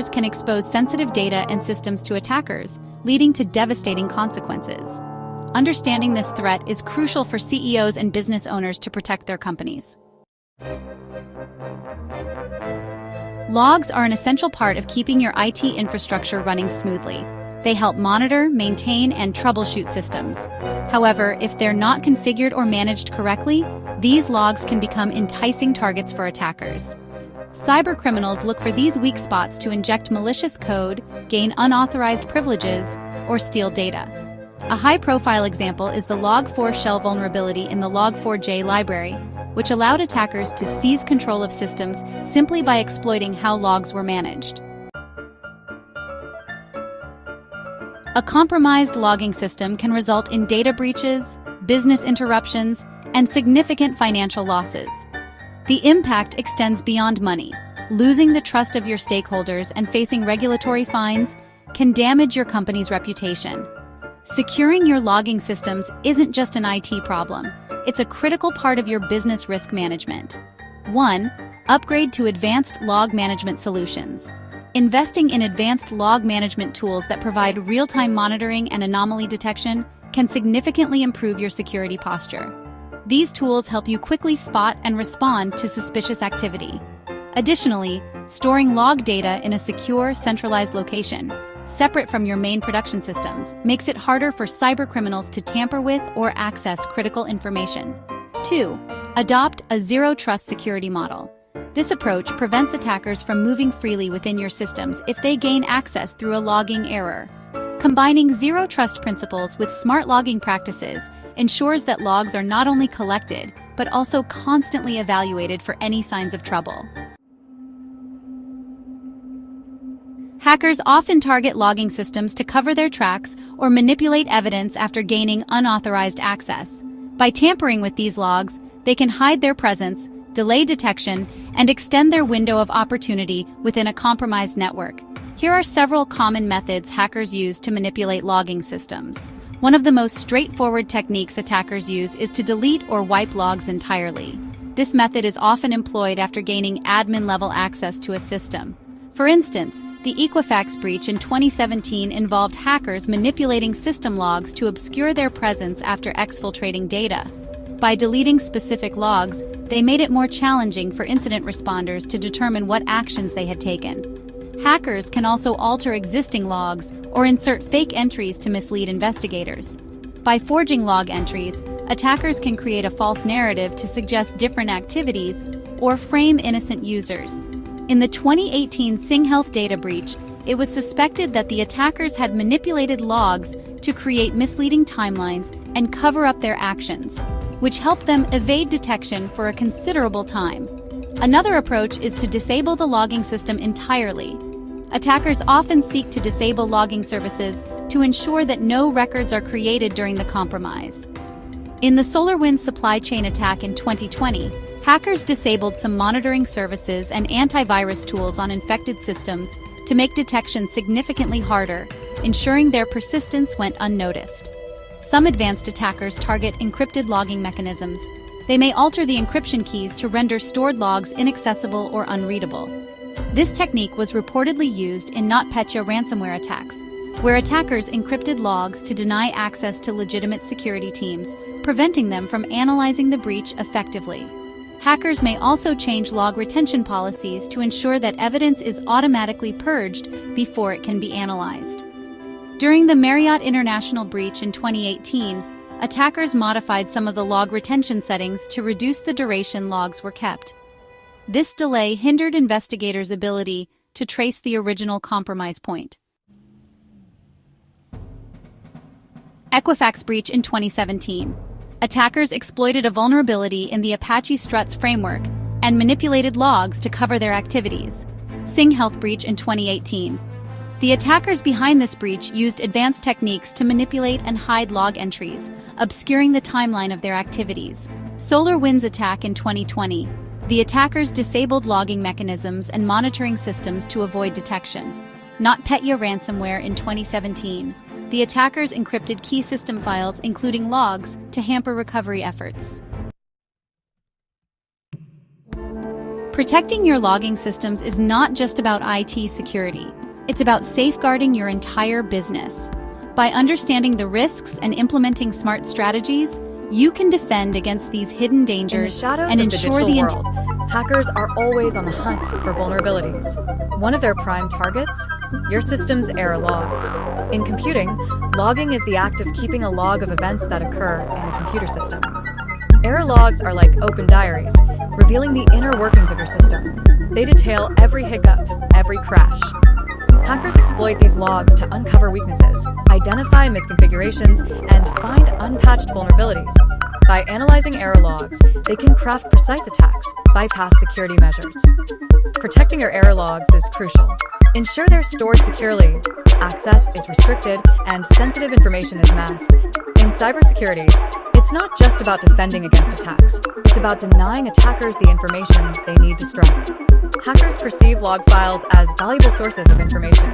can expose sensitive data and systems to attackers, leading to devastating consequences. Understanding this threat is crucial for CEOs and business owners to protect their companies. Logs are an essential part of keeping your IT infrastructure running smoothly. They help monitor, maintain, and troubleshoot systems. However, if they're not configured or managed correctly, these logs can become enticing targets for attackers. Cybercriminals look for these weak spots to inject malicious code, gain unauthorized privileges, or steal data. A high-profile example is the Log4 shell vulnerability in the Log4j library, which allowed attackers to seize control of systems simply by exploiting how logs were managed. A compromised logging system can result in data breaches, business interruptions, and significant financial losses. The impact extends beyond money. Losing the trust of your stakeholders and facing regulatory fines can damage your company's reputation. Securing your logging systems isn't just an IT problem, it's a critical part of your business risk management. 1. Upgrade to advanced log management solutions. Investing in advanced log management tools that provide real-time monitoring and anomaly detection can significantly improve your security posture. These tools help you quickly spot and respond to suspicious activity. Additionally, storing log data in a secure, centralized location, separate from your main production systems, makes it harder for cybercriminals to tamper with or access critical information. 2. Adopt a zero-trust security model. This approach prevents attackers from moving freely within your systems if they gain access through a logging error. Combining zero-trust principles with smart logging practices ensures that logs are not only collected, but also constantly evaluated for any signs of trouble. Hackers often target logging systems to cover their tracks or manipulate evidence after gaining unauthorized access. By tampering with these logs, they can hide their presence, delay detection, and extend their window of opportunity within a compromised network. Here are several common methods hackers use to manipulate logging systems. One of the most straightforward techniques attackers use is to delete or wipe logs entirely. This method is often employed after gaining admin-level access to a system. For instance, the Equifax breach in 2017 involved hackers manipulating system logs to obscure their presence after exfiltrating data. By deleting specific logs, they made it more challenging for incident responders to determine what actions they had taken. Hackers can also alter existing logs or insert fake entries to mislead investigators. By forging log entries, attackers can create a false narrative to suggest different activities or frame innocent users. In the 2018 SingHealth data breach, it was suspected that the attackers had manipulated logs to create misleading timelines and cover up their actions, which helped them evade detection for a considerable time. Another approach is to disable the logging system entirely. Attackers often seek to disable logging services to ensure that no records are created during the compromise. In the SolarWinds supply chain attack in 2020, hackers disabled some monitoring services and antivirus tools on infected systems to make detection significantly harder, ensuring their persistence went unnoticed. Some advanced attackers target encrypted logging mechanisms. They may alter the encryption keys to render stored logs inaccessible or unreadable. This technique was reportedly used in NotPetya ransomware attacks, where attackers encrypted logs to deny access to legitimate security teams, preventing them from analyzing the breach effectively. Hackers may also change log retention policies to ensure that evidence is automatically purged before it can be analyzed. During the Marriott International breach in 2018, attackers modified some of the log retention settings to reduce the duration logs were kept. This delay hindered investigators' ability to trace the original compromise point. Equifax breach in 2017. Attackers exploited a vulnerability in the Apache Struts framework and manipulated logs to cover their activities. SingHealth breach in 2018. The attackers behind this breach used advanced techniques to manipulate and hide log entries, obscuring the timeline of their activities. SolarWinds attack in 2020. The attackers disabled logging mechanisms and monitoring systems to avoid detection. NotPetya ransomware in 2017. The attackers encrypted key system files, including logs, to hamper recovery efforts. Protecting your logging systems is not just about IT security. It's about safeguarding your entire business. By understanding the risks and implementing smart strategies, you can defend against these hidden dangers and ensure the world. Hackers are always on the hunt for vulnerabilities. One of their prime targets? Your system's error logs. In computing, logging is the act of keeping a log of events that occur in a computer system. Error logs are like open diaries, revealing the inner workings of your system. They detail every hiccup, every crash. Hackers exploit these logs to uncover weaknesses, identify misconfigurations, and find unpatched vulnerabilities. By analyzing error logs, they can craft precise attacks, bypass security measures. Protecting your error logs is crucial. Ensure they're stored securely, access is restricted, and sensitive information is masked. In cybersecurity, it's not just about defending against attacks. It's about denying attackers the information they need to strike. Hackers perceive log files as valuable sources of information.